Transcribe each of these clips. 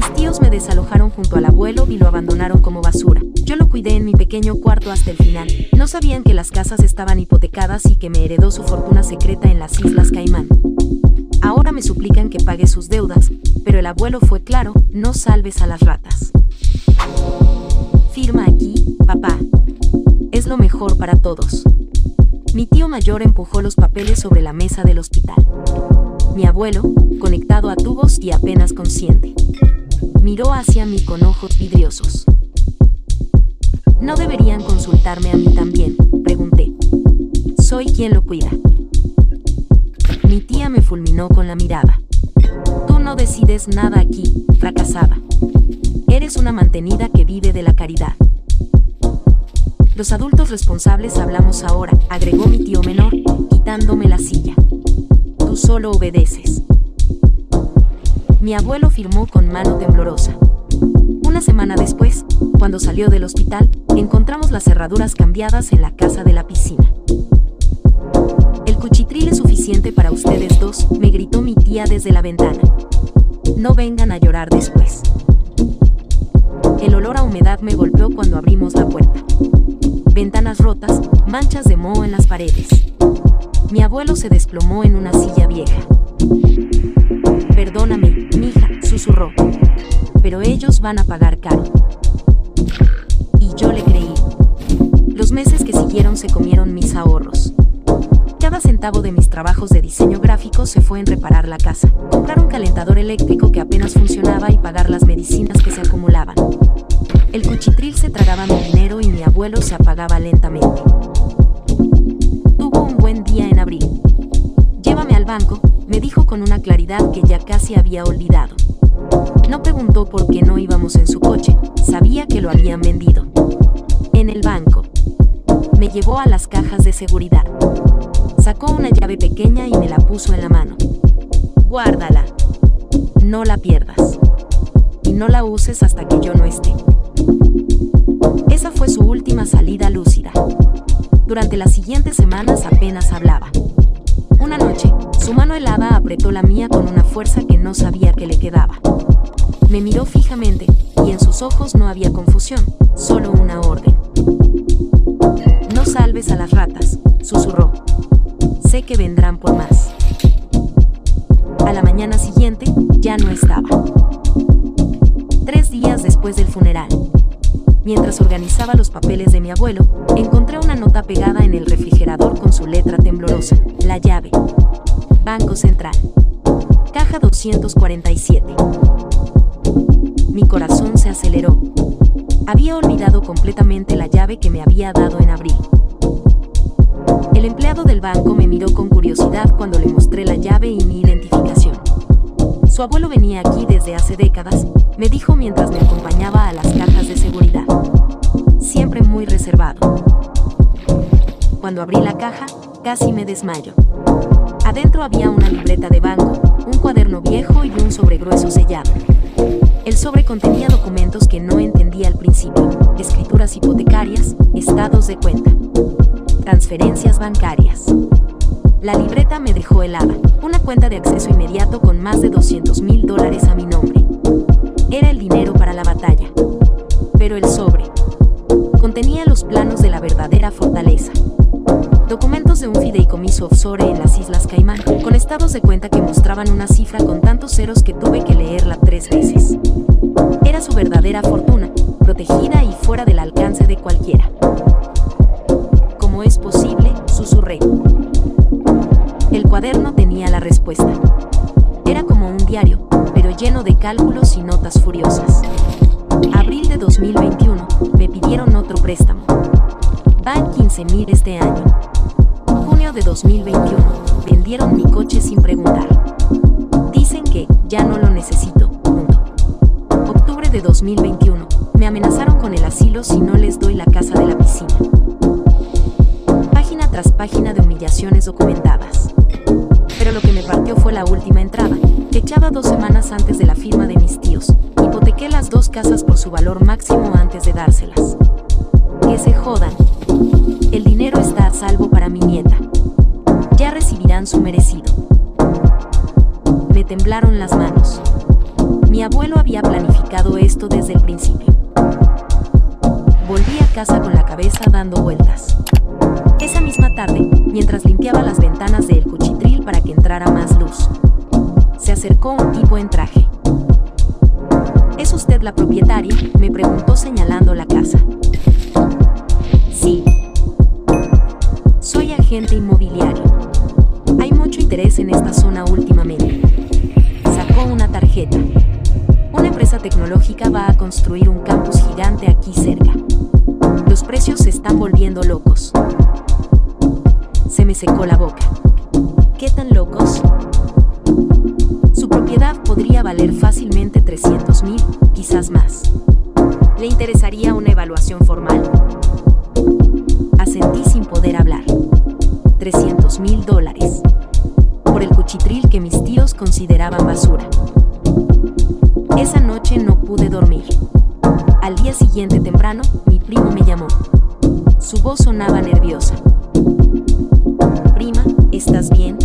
Mis tíos me desalojaron junto al abuelo y lo abandonaron como basura. Yo lo cuidé en mi pequeño cuarto hasta el final. No sabían que las casas estaban hipotecadas y que me heredó su fortuna secreta en las Islas Caimán. Ahora me suplican que pague sus deudas, pero el abuelo fue claro: no salves a las ratas. Firma aquí, papá. Es lo mejor para todos. Mi tío mayor empujó los papeles sobre la mesa del hospital. Mi abuelo, conectado a tubos y apenas consciente, miró hacia mí con ojos vidriosos. ¿No deberían consultarme a mí también?, pregunté. Soy quien lo cuida. Mi tía me fulminó con la mirada. Tú no decides nada aquí, fracasada. Eres una mantenida que vive de la caridad. Los adultos responsables hablamos ahora, agregó mi tío menor, quitándome la silla. Tú solo obedeces. Mi abuelo firmó con mano temblorosa. Una semana después, cuando salió del hospital, encontramos las cerraduras cambiadas en la casa de la piscina. El cuchitril es suficiente para ustedes dos, me gritó mi tía desde la ventana. No vengan a llorar después. El olor a humedad me golpeó cuando abrimos la puerta. Ventanas rotas, manchas de moho en las paredes. Mi abuelo se desplomó en una silla vieja. Perdóname, mija, susurró. Pero ellos van a pagar caro. Y yo le creí. Los meses que siguieron se comieron mis ahorros. Cada centavo de mis trabajos de diseño gráfico se fue en reparar la casa, comprar un calentador eléctrico que apenas funcionaba y pagar las medicinas que se acumulaban. El cuchitril se tragaba mi dinero y mi abuelo se apagaba lentamente. Tuvo un buen día en abril. Llévame al banco, me dijo con una claridad que ya casi había olvidado. No preguntó por qué no íbamos en su coche, sabía que lo habían vendido. En el banco. Me llevó a las cajas de seguridad. Sacó una llave pequeña y me la puso en la mano. Guárdala. No la pierdas. Y no la uses hasta que yo no esté. Esa fue su última salida lúcida. Durante las siguientes semanas apenas hablaba. Una noche, su mano helada apretó la mía con una fuerza que no sabía que le quedaba. Me miró fijamente, y en sus ojos no había confusión, solo una orden. No salves a las ratas, susurró. Sé que vendrán por más. A la mañana siguiente, ya no estaba. 3 días después del funeral. Mientras organizaba los papeles de mi abuelo, encontré una nota pegada en el refrigerador con su letra temblorosa. La llave. Banco Central. Caja 247. Mi corazón se aceleró. Había olvidado completamente la llave que me había dado en abril. El empleado del banco me miró con curiosidad cuando le mostré la llave y mi identificación. Su abuelo venía aquí desde hace décadas, me dijo mientras me acompañaba a las cajas de seguridad. Siempre muy reservado. Cuando abrí la caja, casi me desmayo. Adentro había una libreta de banco, un cuaderno viejo y un sobre grueso sellado. El sobre contenía documentos que no entendía al principio: escrituras hipotecarias, estados de cuenta, transferencias bancarias. La libreta me dejó helada. Una cuenta de acceso inmediato con más de $200,000 a mi nombre. Era el dinero para la batalla. Pero el sobre contenía los planos de la verdadera fortaleza. Documentos de un fideicomiso offshore en las Islas Caimán, con estados de cuenta que mostraban una cifra con tantos ceros que tuve que leerla 3 veces. Era su verdadera fortuna, protegida y fuera del alcance de cualquiera. ¿Cómo es posible?, susurré. El cuaderno tenía la respuesta. Era como un diario, pero lleno de cálculos y notas furiosas. Abril de 2021, me pidieron otro préstamo. Van 15,000 este año. Junio de 2021, vendieron mi coche sin preguntar. Dicen que ya no lo necesito, punto. Octubre de 2021, me amenazaron con el asilo si no les doy la casa de la piscina. Página tras página de humillaciones documentadas. Pero lo que me partió fue la última entrada, echada 2 semanas antes de la firma de mis tíos. Hipotequé las 2 casas por su valor máximo antes de dárselas. Que se jodan. El dinero está a salvo para mi nieta. Ya recibirán su merecido. Me temblaron las manos. Mi abuelo había planeado planificado esto desde el principio. Volví a casa con la cabeza dando vueltas. Esa misma tarde, mientras limpiaba las ventanas del cuchitril para que entrara más luz, se acercó un tipo en traje. ¿Es usted la propietaria?, me preguntó señalando la casa. Sí. Soy agente inmobiliario. Hay mucho interés en esta zona últimamente. Sacó una tarjeta. Una empresa tecnológica va a construir un campus gigante aquí cerca. Los precios se están volviendo locos. Se me secó la boca. ¿Qué tan locos? Su propiedad podría valer fácilmente 300,000, quizás más. ¿Le interesaría una evaluación formal? Asentí sin poder hablar. $300,000. Por el cuchitril que mis tíos consideraban basura. Esa noche no pude dormir. Al día siguiente temprano, mi primo me llamó. Su voz sonaba nerviosa. Prima, ¿estás bien?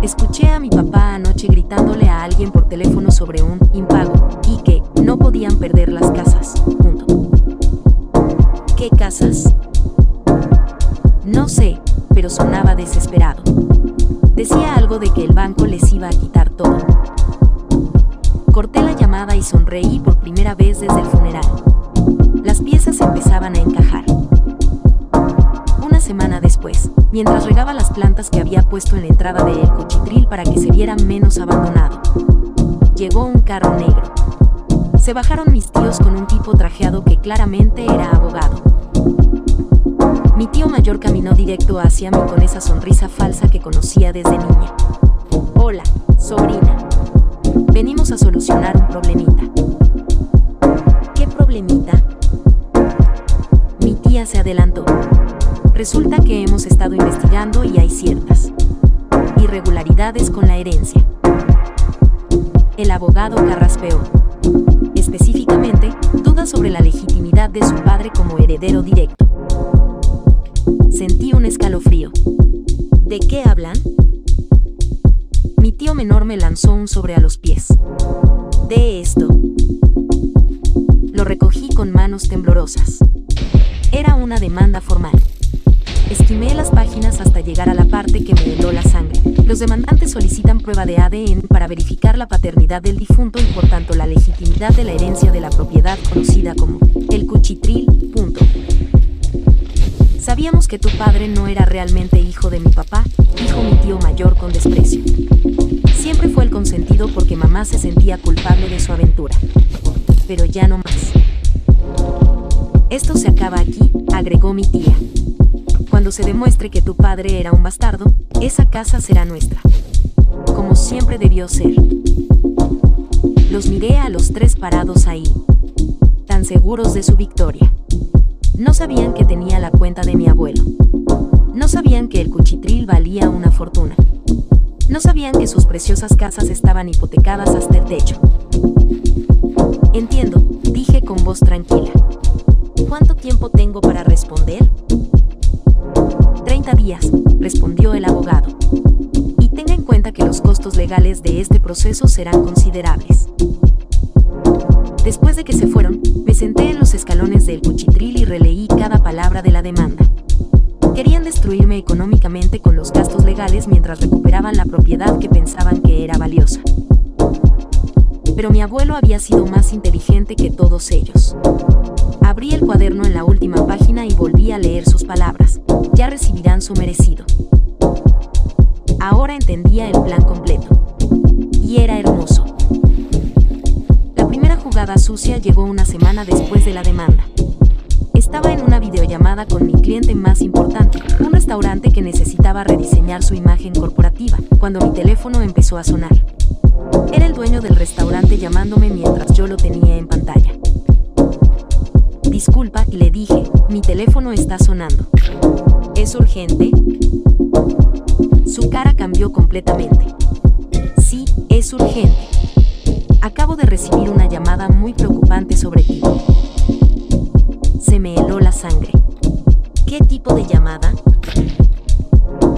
Escuché a mi papá anoche gritándole a alguien por teléfono sobre un impago y que no podían perder las casas. Punto. ¿Qué casas? No sé, pero sonaba desesperado. Decía algo de que el banco les iba a quitar todo. Corté la llamada y sonreí por primera vez desde el funeral. Las piezas empezaban a encajar. Una semana después, mientras regaba las plantas que había puesto en la entrada del cuchitril para que se viera menos abandonado, llegó un carro negro. Se bajaron mis tíos con un tipo trajeado que claramente era abogado. Mi tío mayor caminó directo hacia mí con esa sonrisa falsa que conocía desde niña. Hola, sobrina. Venimos a solucionar un problemita. ¿Qué problemita? Mi tía se adelantó. Resulta que hemos estado investigando y hay ciertas irregularidades con la herencia. El abogado carraspeó. Específicamente, dudas sobre la legitimidad de su padre como heredero directo. Sentí un escalofrío. ¿De qué hablan? Mi tío menor me lanzó un sobre a los pies. De esto. Lo recogí con manos temblorosas. Era una demanda formal. Esquimé las páginas hasta llegar a la parte que me heló la sangre. Los demandantes solicitan prueba de ADN para verificar la paternidad del difunto y por tanto la legitimidad de la herencia de la propiedad conocida como el cuchitril. Punto. Sabíamos que tu padre no era realmente hijo de mi papá, dijo mi tío mayor con desprecio. Siempre fue el consentido porque mamá se sentía culpable de su aventura. Pero ya no más. Esto se acaba aquí, agregó mi tía. Cuando se demuestre que tu padre era un bastardo, esa casa será nuestra. Como siempre debió ser. Los miré a los tres parados ahí, tan seguros de su victoria. No sabían que tenía la cuenta de mi abuelo. No sabían que el cuchitril valía una fortuna. No sabían que sus preciosas casas estaban hipotecadas hasta el techo. Entiendo, dije con voz tranquila. ¿Cuánto tiempo tengo para responder? 30 días, respondió el abogado. Y tenga en cuenta que los costos legales de este proceso serán considerables. Después de que se fueron, me senté en los escalones del cuchitril y releí cada palabra de la demanda. Querían destruirme económicamente con los gastos legales mientras recuperaban la propiedad que pensaban que era valiosa. Pero mi abuelo había sido más inteligente que todos ellos. Abrí el cuaderno en la última página y volví a leer sus palabras. Ya recibirán su merecido. Ahora entendía el plan completo. Y era hermoso. La primera jugada sucia llegó una semana después de la demanda. Estaba en una videollamada con mi cliente más importante, un restaurante que necesitaba rediseñar su imagen corporativa, cuando mi teléfono empezó a sonar. Era el dueño del restaurante llamándome mientras yo lo tenía en pantalla. Disculpa, le dije, mi teléfono está sonando. ¿Es urgente? Su cara cambió completamente. Sí, es urgente. Acabo de recibir una llamada muy preocupante sobre ti. Se me heló la sangre. ¿Qué tipo de llamada?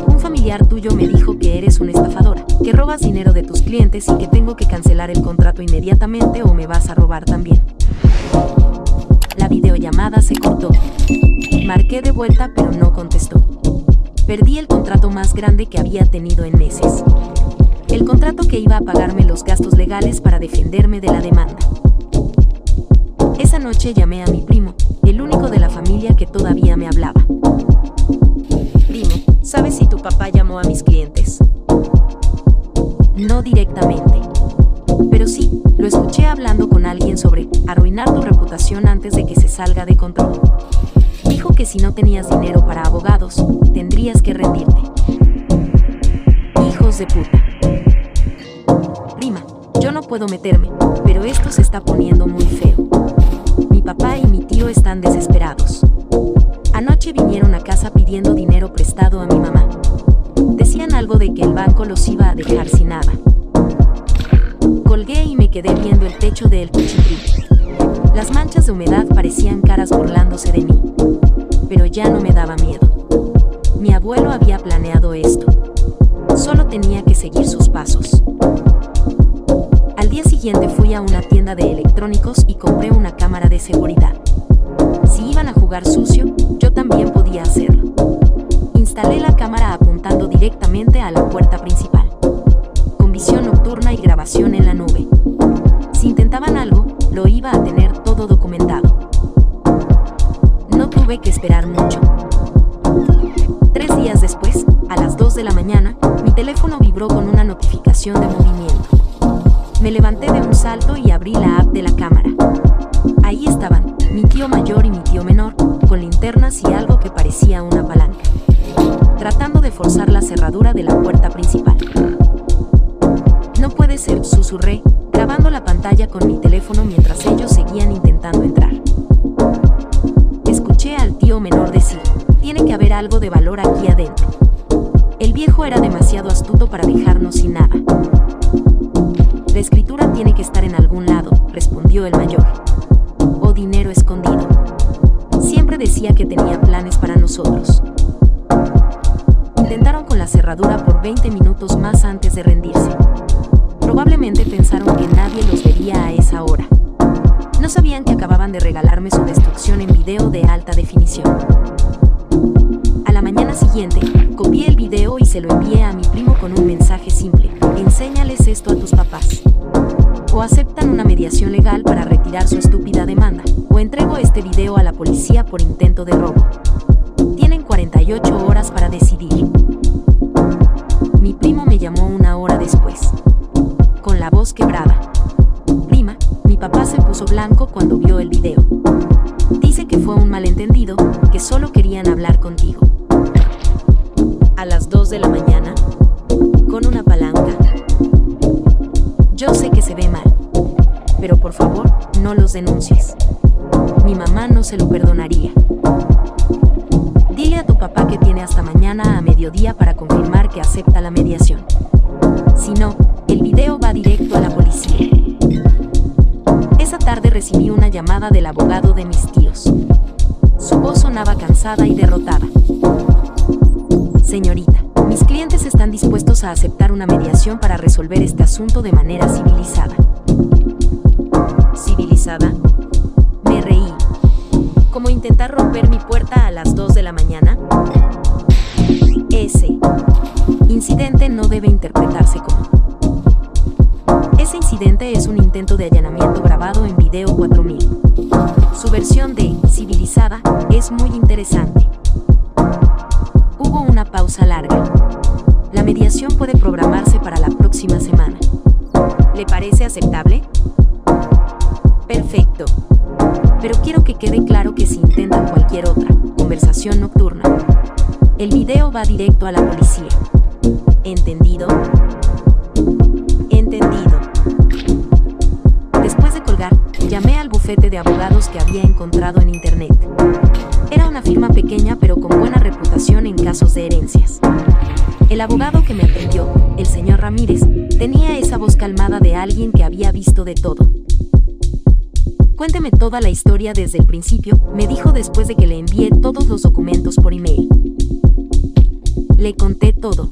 Un Un familiar tuyo me dijo que eres una estafadora, que robas dinero de tus clientes y que tengo que cancelar el contrato inmediatamente o me vas a robar también. La videollamada se cortó. Marqué de vuelta pero no contestó. Perdí el contrato más grande que había tenido en meses. El contrato que iba a pagarme los gastos legales para defenderme de la demanda. Esa noche llamé a mi primo, el único de la familia que todavía me hablaba. Primo, ¿sabes si tu papá llamó a mis clientes? No directamente. Pero sí, lo escuché hablando con alguien sobre arruinar tu reputación antes de que se salga de control. Dijo que si no tenías dinero para abogados, tendrías que rendirte. Hijos de puta. Prima, yo no puedo meterme, pero esto se está poniendo muy feo. Mi papá y mi tío están desesperados. Anoche vinieron a casa pidiendo dinero prestado a mi mamá. Decían algo de que el banco los iba a dejar sin nada. Colgué y me quedé viendo el techo del cuchitril. Las manchas de humedad parecían caras burlándose de mí. Pero ya no me daba miedo. Mi abuelo había planeado esto. Solo tenía que seguir sus pasos. Al día siguiente fui a una tienda de electrónicos y compré una cámara de seguridad. Si iban a jugar sucio, yo también podía hacerlo. Instalé la cámara apuntando directamente a la puerta principal, con visión nocturna y grabación en la nube. Si intentaban algo, lo iba a tener todo documentado. No tuve que esperar mucho. 3 días después, a las 2 de la mañana, mi teléfono vibró con una notificación de movimiento. Me levanté de un salto y abrí la app de la cámara. Ahí estaban, mi tío mayor y mi tío menor, con linternas y algo que parecía una palanca, tratando de forzar la cerradura de la puerta principal. No puede ser, susurré, grabando la pantalla con mi teléfono mientras ellos seguían intentando entrar. Escuché al tío menor decir, tiene que haber algo de valor aquí adentro. El viejo era demasiado astuto para dejarnos sin nada. La escritura tiene que estar en algún lado, respondió el mayor. O dinero escondido. Siempre decía que tenía planes para nosotros. Intentaron con la cerradura por 20 minutos más antes de rendirse. Probablemente pensaron que nadie los vería a esa hora. No sabían que acababan de regalarme su destrucción en video de alta definición. A la mañana siguiente, copié el video y se lo envié a mi primo con un mensaje simple: enséñales esto a tus papás. O aceptan una mediación legal para retirar su estúpida demanda, o entrego este video a la policía por intento de robo. Tienen 48 horas para decidir. Mi primo me llamó 1 hora después, con la voz quebrada. Prima, mi papá se puso blanco cuando vio el video. Dice que fue un malentendido, que solo querían hablar contigo. A las 2 de la mañana, con una palanca. Yo sé que se ve mal, pero por favor, no los denuncies. Mi mamá no se lo perdonaría. Dile a tu papá que tiene hasta mañana a mediodía para confirmar que acepta la mediación. Si no, el video va directo a la policía. Esa tarde recibí una llamada del abogado de mis tíos. Su voz sonaba cansada y derrotada. Señorita, mis clientes están dispuestos a aceptar una mediación para resolver este asunto de manera civilizada. ¿Civilizada? Me reí. ¿Cómo intentar romper mi puerta a las 2 de la mañana? Ese incidente no debe interpretarse como. Ese incidente es un intento de allanamiento grabado en video 4000. Su versión de civilizada es muy interesante. Hubo una pausa larga. La mediación puede programarse para la próxima semana. ¿Le parece aceptable? Perfecto. Pero quiero que quede claro que si intentan cualquier otra conversación nocturna, el video va directo a la policía. ¿Entendido? Entendido. Después de colgar, llamé al bufete de abogados que había encontrado en internet. Era una firma pequeña pero con buena reputación en casos de herencias. El abogado que me atendió, el señor Ramírez, tenía esa voz calmada de alguien que había visto de todo. Cuénteme toda la historia desde el principio, me dijo después de que le envié todos los documentos por email. Le conté todo.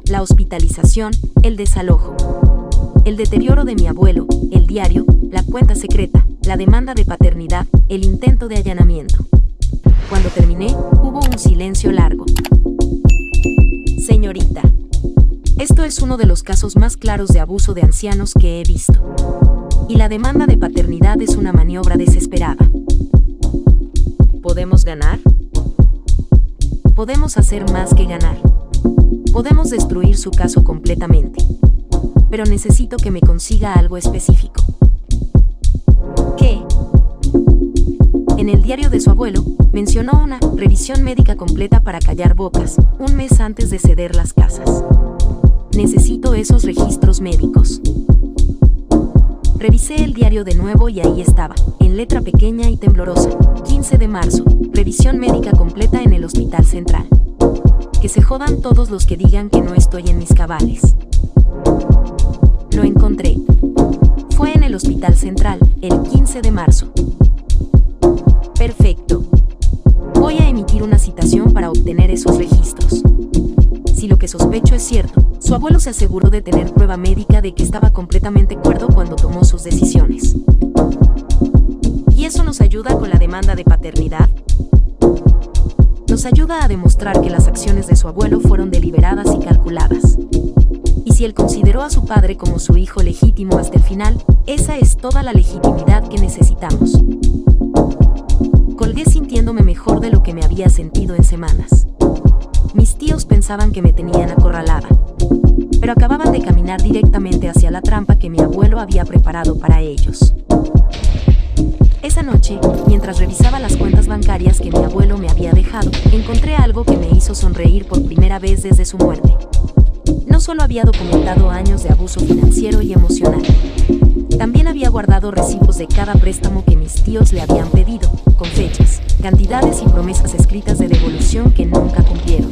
La hospitalización, el desalojo, el deterioro de mi abuelo, el diario, la cuenta secreta, la demanda de paternidad, el intento de allanamiento. Cuando terminé, hubo un silencio largo. Señorita, esto es uno de los casos más claros de abuso de ancianos que he visto. Y la demanda de paternidad es una maniobra desesperada. ¿Podemos ganar? Podemos hacer más que ganar. Podemos destruir su caso completamente. Pero necesito que me consiga algo específico. ¿Qué? En el diario de su abuelo, mencionó una revisión médica completa para callar bocas, un mes antes de ceder las casas. Necesito esos registros médicos. Revisé el diario de nuevo y ahí estaba, en letra pequeña y temblorosa, 15 de marzo, revisión médica completa en el Hospital Central. Que se jodan todos los que digan que no estoy en mis cabales. Lo encontré. Fue en el Hospital Central, el 15 de marzo. Perfecto. Voy a emitir una citación para obtener esos registros. Si lo que sospecho es cierto, su abuelo se aseguró de tener prueba médica de que estaba completamente cuerdo cuando tomó sus decisiones. ¿Y eso nos ayuda con la demanda de paternidad? Nos ayuda a demostrar que las acciones de su abuelo fueron deliberadas y calculadas. Y si él consideró a su padre como su hijo legítimo hasta el final, esa es toda la legitimidad que necesitamos. Colgué sintiéndome mejor de lo que me había sentido en semanas. Mis tíos pensaban que me tenían acorralada, pero acababan de caminar directamente hacia la trampa que mi abuelo había preparado para ellos. Esa noche, mientras revisaba las cuentas bancarias que mi abuelo me había dejado, encontré algo que me hizo sonreír por primera vez desde su muerte. No solo había documentado años de abuso financiero y emocional, también había guardado recibos de cada préstamo que mis tíos le habían pedido, con fechas, cantidades y promesas escritas de devolución que nunca cumplieron.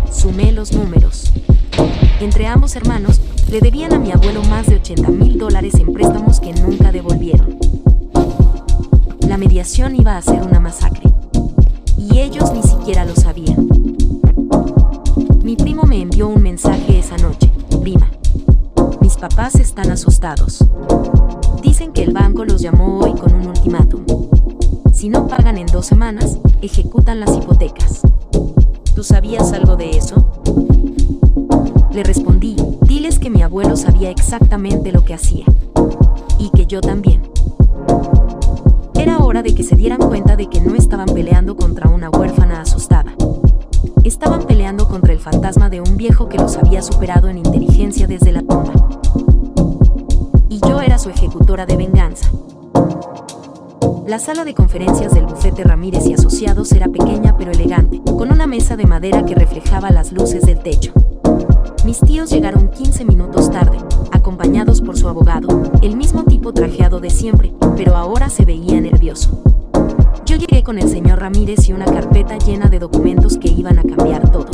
Sumé los números. Entre ambos hermanos, le debían a mi abuelo más de $80,000 en préstamos que nunca devolvieron. La mediación iba a ser una masacre. Y ellos ni siquiera lo sabían. Mi primo me envió un mensaje esa noche. Prima, mis papás están asustados. Dicen que el banco los llamó hoy con un ultimátum. Si no pagan en 2 semanas, ejecutan las hipotecas. ¿Tú sabías algo de eso? Le respondí, diles que mi abuelo sabía exactamente lo que hacía. Y que yo también. Era hora de que se dieran cuenta de que no estaban peleando contra una huérfana asustada. Estaban peleando contra el fantasma de un viejo que los había superado en inteligencia desde la tumba. Y yo era su ejecutora de venganza. La sala de conferencias del bufete Ramírez y Asociados era pequeña pero elegante, con una mesa de madera que reflejaba las luces del techo. Mis tíos llegaron 15 minutos tarde, acompañados por su abogado, el mismo tipo trajeado de siempre, pero ahora se veía nervioso. Yo llegué con el señor Ramírez y una carpeta llena de documentos que iban a cambiar todo.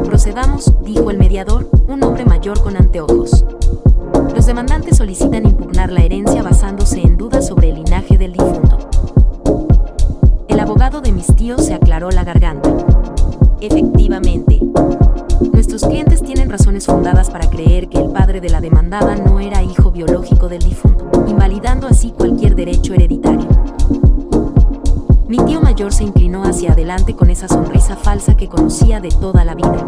Procedamos, dijo el mediador, un hombre mayor con anteojos. Los demandantes solicitan impugnar la herencia basándose en dudas sobre el linaje del difunto. El abogado de mis tíos se aclaró la garganta. Efectivamente. Nuestros clientes tienen razones fundadas para creer que el padre de la demandada no era hijo biológico del difunto, invalidando así cualquier derecho hereditario. Mi tío mayor se inclinó hacia adelante con esa sonrisa falsa que conocía de toda la vida.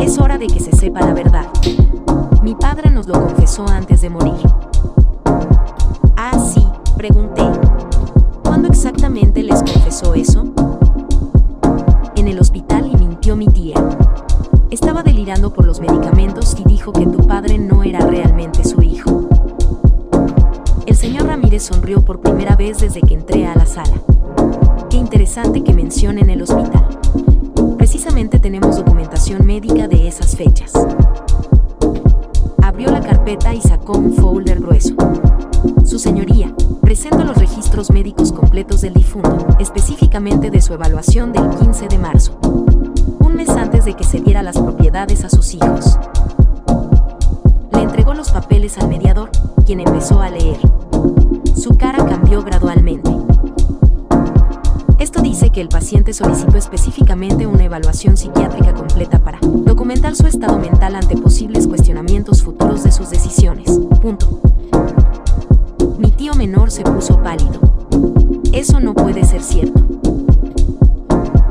Es hora de que se sepa la verdad. Mi padre nos lo confesó antes de morir. Ah, sí, pregunté. ¿Cuándo exactamente les confesó eso? En el hospital, y mintió mi tía. Estaba delirando por los medicamentos y dijo que tu padre no era realmente su hijo. El señor Ramírez sonrió por primera vez desde que entré a la sala. Qué interesante que mencionen el hospital. Precisamente tenemos documentación médica de esas fechas. Abrió la carpeta y sacó un folder grueso. Su señoría, presento los registros médicos completos del difunto, específicamente de su evaluación del 15 de marzo. Un mes antes de que se diera las propiedades a sus hijos. Le entregó los papeles al mediador, quien empezó a leer. Su cara cambió gradualmente. Esto dice que que el paciente solicitó específicamente una evaluación psiquiátrica completa para documentar su estado mental ante posibles cuestionamientos futuros de sus decisiones. Punto. Mi tío menor se puso pálido. Eso no puede ser cierto.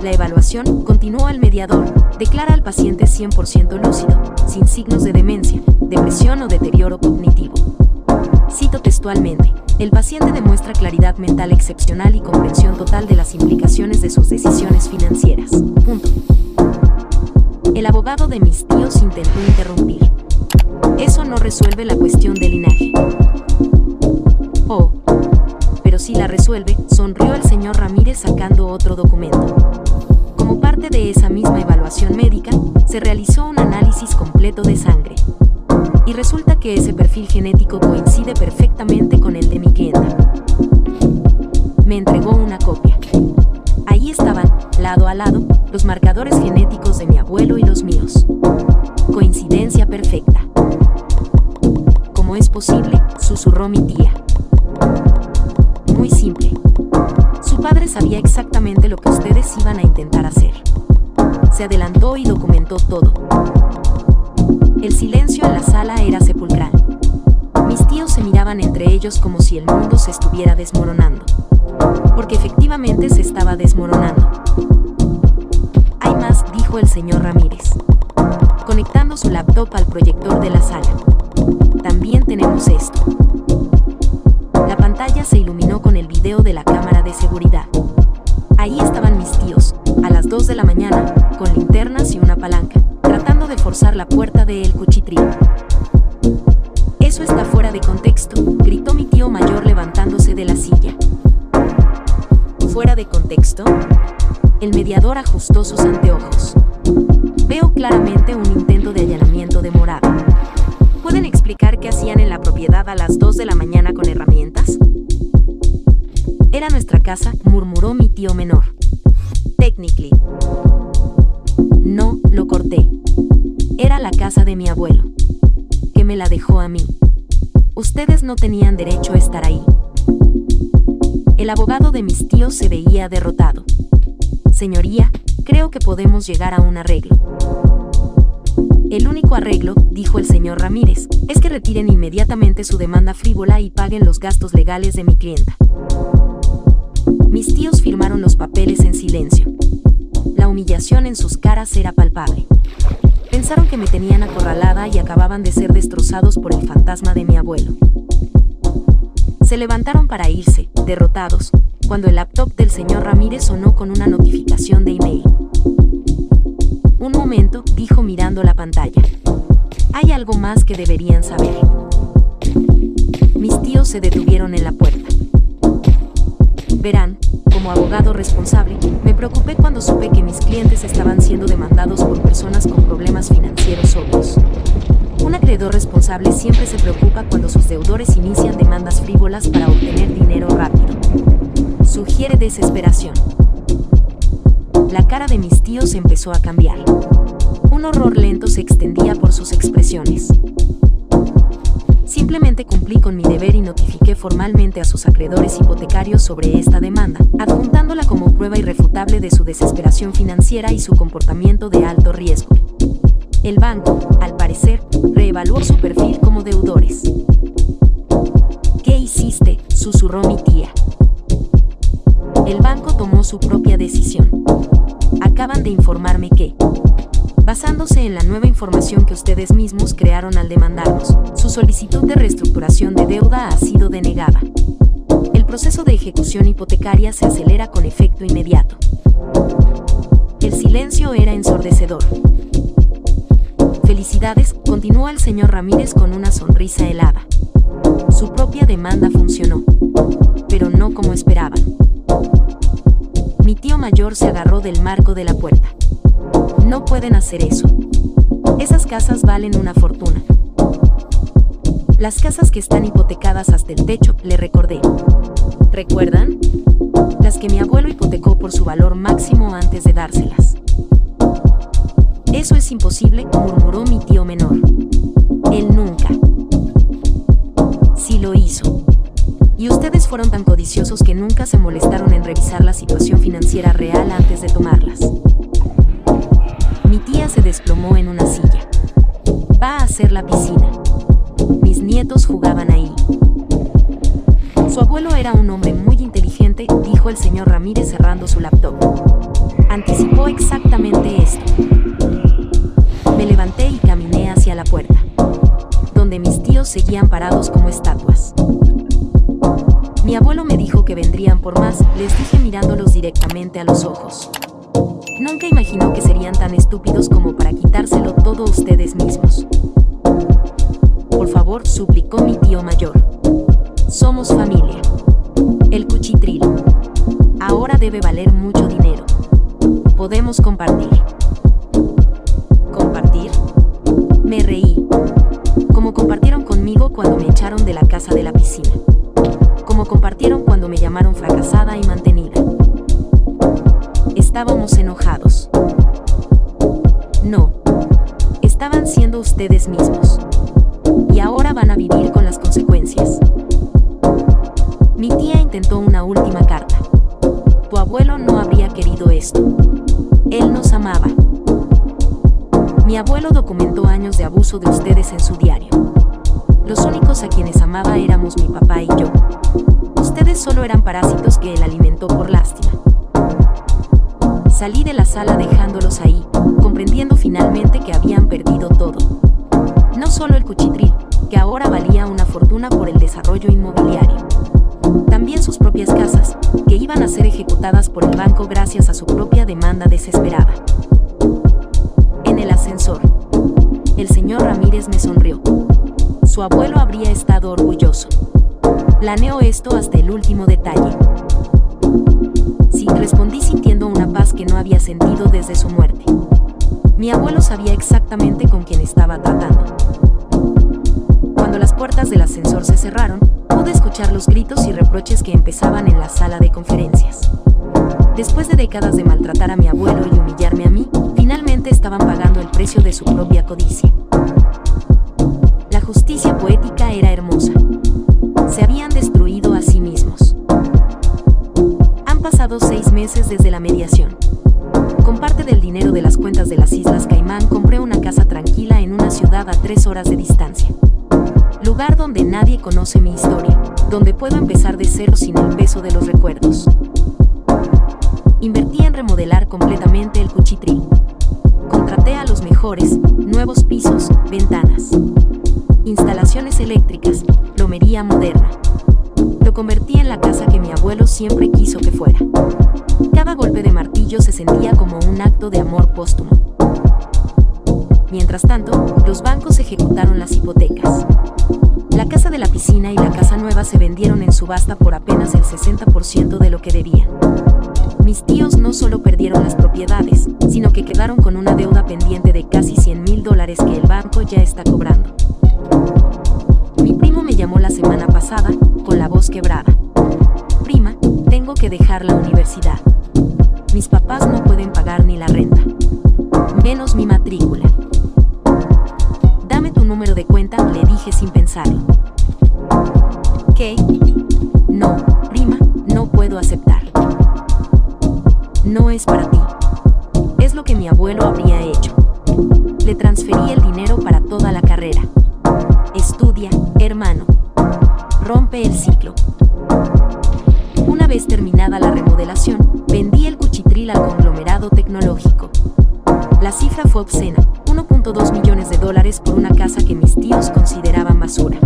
La evaluación, continuó el mediador, declara al paciente 100% lúcido, sin signos de demencia, depresión o deterioro cognitivo. Cito textualmente: el paciente demuestra claridad mental excepcional y comprensión total de las implicaciones de sus decisiones financieras. Punto. El abogado de mis tíos intentó interrumpir. Eso no resuelve la cuestión del linaje. Oh, pero sí la resuelve, sonrió el señor Ramírez sacando otro documento. Como parte de esa misma evaluación médica, se realizó un análisis completo de sangre. Y resulta que ese perfil genético coincide perfectamente con el de mi clienta. Me entregó una copia. Ahí estaban, lado a lado, los marcadores genéticos de mi abuelo y los míos. Coincidencia perfecta. ¿Cómo es posible?, susurró mi tía. Muy simple. Su padre sabía exactamente lo que ustedes iban a intentar hacer. Se adelantó y documentó todo. El silencio en la sala era sepulcral. Mis tíos se miraban entre ellos como si el mundo se estuviera desmoronando. Porque efectivamente se estaba desmoronando. Hay más, dijo el señor Ramírez, conectando su laptop al proyector de la sala. También tenemos esto. La pantalla se iluminó con el video de la cámara de seguridad. Ahí estaban mis tíos, a las 2 de la mañana, con linternas y una palanca, tratando de forzar la puerta de El Cuchitril. Eso está fuera de contexto, gritó mi tío mayor levantándose de la silla. ¿Fuera de contexto? El mediador ajustó sus anteojos. Veo claramente un intento de allanamiento de morada. ¿Pueden explicar qué hacían en la propiedad a las 2 de la mañana con herramientas? Era nuestra casa, murmuró mi tío menor. Technically. No, lo corté. Era la casa de mi abuelo, que me la dejó a mí. Ustedes no tenían derecho a estar ahí. El abogado de mis tíos se veía derrotado. Señoría, creo que podemos llegar a un arreglo. El único arreglo, dijo el señor Ramírez, es que retiren inmediatamente su demanda frívola y paguen los gastos legales de mi clienta. Mis tíos firmaron los papeles en silencio. La humillación en sus caras era palpable. Pensaron que me tenían acorralada y acababan de ser destrozados por el fantasma de mi abuelo. Se levantaron para irse, derrotados, cuando el laptop del señor Ramírez sonó con una notificación de email. Un momento, dijo mirando la pantalla. Hay algo más que deberían saber. Mis tíos se detuvieron en la puerta. Verán, como abogado responsable, me preocupé cuando supe que mis clientes estaban siendo demandados por personas con problemas financieros obvios. Un acreedor responsable siempre se preocupa cuando sus deudores inician demandas frívolas para obtener dinero rápido. Sugiere desesperación. La cara de mis tíos empezó a cambiar. Un horror lento se extendía por sus expresiones. Simplemente cumplí con mi deber y notifiqué formalmente a sus acreedores hipotecarios sobre esta demanda, adjuntándola como prueba irrefutable de su desesperación financiera y su comportamiento de alto riesgo. El banco, al parecer, reevaluó su perfil como deudores. ¿Qué hiciste?, susurró mi tía. El banco tomó su propia decisión. Acaban de informarme que, basándose en la nueva información que ustedes mismos crearon al demandarnos, su solicitud de reestructuración de deuda ha sido denegada. El proceso de ejecución hipotecaria se acelera con efecto inmediato. El silencio era ensordecedor. Felicidades, continuó el señor Ramírez con una sonrisa helada. Su propia demanda funcionó, pero no como esperaban. Mi tío mayor se agarró del marco de la puerta. No pueden hacer eso. Esas casas valen una fortuna. Las casas que están hipotecadas hasta el techo, le recordé. ¿Recuerdan? Las que mi abuelo hipotecó por su valor máximo antes de dárselas. Eso es imposible, murmuró mi tío menor. Él nunca. Sí lo hizo. Y ustedes fueron tan codiciosos que nunca se molestaron en revisar la situación financiera real antes de tomarlas. Mi tía se desplomó en una silla. Va a hacer la piscina. Mis nietos jugaban ahí. Su abuelo era un hombre muy inteligente, dijo el señor Ramírez cerrando su laptop. Anticipó exactamente esto. Me levanté y caminé hacia la puerta, donde mis tíos seguían parados como estatuas. Mi abuelo me dijo que vendrían por más, les dije mirándolos directamente a los ojos. Nunca imaginó que serían tan estúpidos como para quitárselo todo ustedes mismos. Por favor, suplicó mi tío mayor. Somos familia. El cuchitril. Ahora debe valer mucho dinero. Podemos compartir. ¿Compartir? Me reí. Como compartieron conmigo cuando me echaron de la casa de la piscina. Como compartieron cuando me llamaron fracasada y mantenida. Estábamos enojados. No. Estaban siendo ustedes mismos. Y ahora van a vivir con las consecuencias. Mi tía intentó una última carta. Tu abuelo no habría querido esto. Él nos amaba. Mi abuelo documentó años de abuso de ustedes en su diario. Los únicos a quienes amaba éramos mi papá y yo. Ustedes solo eran parásitos que él alimentó por lástima. Salí de la sala dejándolos ahí, comprendiendo finalmente que habían perdido todo. No solo el cuchitril, que ahora valía una fortuna por el desarrollo inmobiliario. También sus propias casas, que iban a ser ejecutadas por el banco gracias a su propia demanda desesperada. En el ascensor, el señor Ramírez me sonrió. Su abuelo habría estado orgulloso. Planeó esto hasta el último detalle. Sí, respondí sintiendo una paz que no había sentido desde su muerte. Mi abuelo sabía exactamente con quién estaba tratando. Cuando las puertas del ascensor se cerraron, pude escuchar los gritos y reproches que empezaban en la sala de conferencias. Después de décadas de maltratar a mi abuelo y humillarme a mí, finalmente estaban pagando el precio de su propia codicia. La justicia poética era hermosa. Se habían destruido a sí mismos. Han pasado 6 meses desde la mediación. Con parte del dinero de las cuentas de las Islas Caimán compré una casa tranquila en una ciudad a 3 horas de distancia. Lugar donde nadie conoce mi historia, donde puedo empezar de cero sin el peso de los recuerdos. Invertí en remodelar completamente el cuchitril. Contraté a los mejores, nuevos pisos, ventanas, instalaciones eléctricas, plomería moderna. Lo convertí en la casa que mi abuelo siempre quiso que fuera. Cada golpe de martillo se sentía como un acto de amor póstumo. Mientras tanto, los bancos ejecutaron las hipotecas. La casa de la piscina y la casa nueva se vendieron en subasta por apenas el 60% de lo que debían. Mis tíos no solo perdieron las propiedades, sino que quedaron con una deuda pendiente de casi $100,000 que el banco ya está cobrando. Mi primo me llamó la semana pasada, con la voz quebrada. Prima, tengo que dejar la universidad. Mis papás no pueden pagar ni la renta, menos mi matrícula. Dame tu número de cuenta, le dije sin pensarlo. ¿Qué? No, prima, no puedo aceptar. No es para ti. Es lo que mi abuelo habría hecho. Le transferí el dinero para toda la carrera. Estudia, hermano. Rompe el ciclo. Una vez terminada la remodelación, vendí el cuchitril al conglomerado tecnológico. La cifra fue obscena, $1.2 millones por una casa que mis tíos consideraban basura.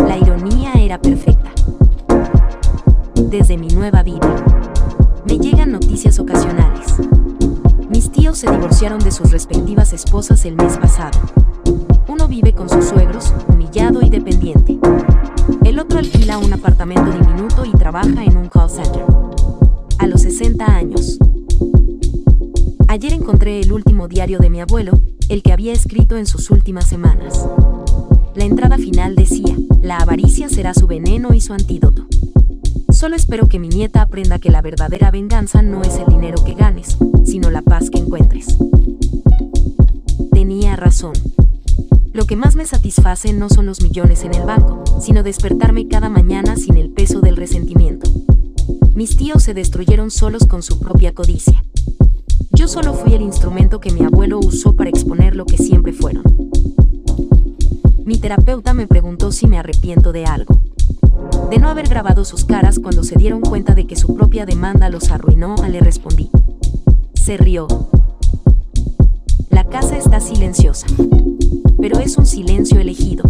La ironía era perfecta. Desde mi nueva vida, me llegan noticias ocasionales. Mis tíos se divorciaron de sus respectivas esposas el mes pasado. Uno vive con sus suegros, humillado y dependiente. El otro alquila un apartamento diminuto y trabaja en un call center. A los 60 años. Ayer encontré el último diario de mi abuelo, el que había escrito en sus últimas semanas. La entrada final decía: la avaricia será su veneno y su antídoto. Solo espero que mi nieta aprenda que la verdadera venganza no es el dinero que ganes, sino la paz que encuentres. Tenía razón. Lo que más me satisface no son los millones en el banco, sino despertarme cada mañana sin el peso del resentimiento. Mis tíos se destruyeron solos con su propia codicia. Yo solo fui el instrumento que mi abuelo usó para exponer lo que siempre fueron. Mi terapeuta me preguntó si me arrepiento de algo. De no haber grabado sus caras cuando se dieron cuenta de que su propia demanda los arruinó, le respondí. Se rió. La casa está silenciosa. Pero es un silencio elegido.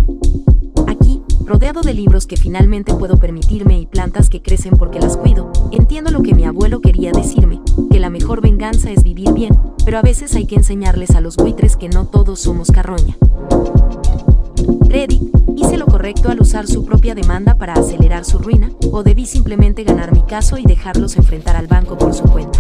Aquí, rodeado de libros que finalmente puedo permitirme y plantas que crecen porque las cuido, entiendo lo que mi abuelo quería decirme, que la mejor venganza es vivir bien, pero a veces hay que enseñarles a los buitres que no todos somos carroña. Reddit, ¿hice lo correcto al usar su propia demanda para acelerar su ruina, o debí simplemente ganar mi caso y dejarlos enfrentar al banco por su cuenta?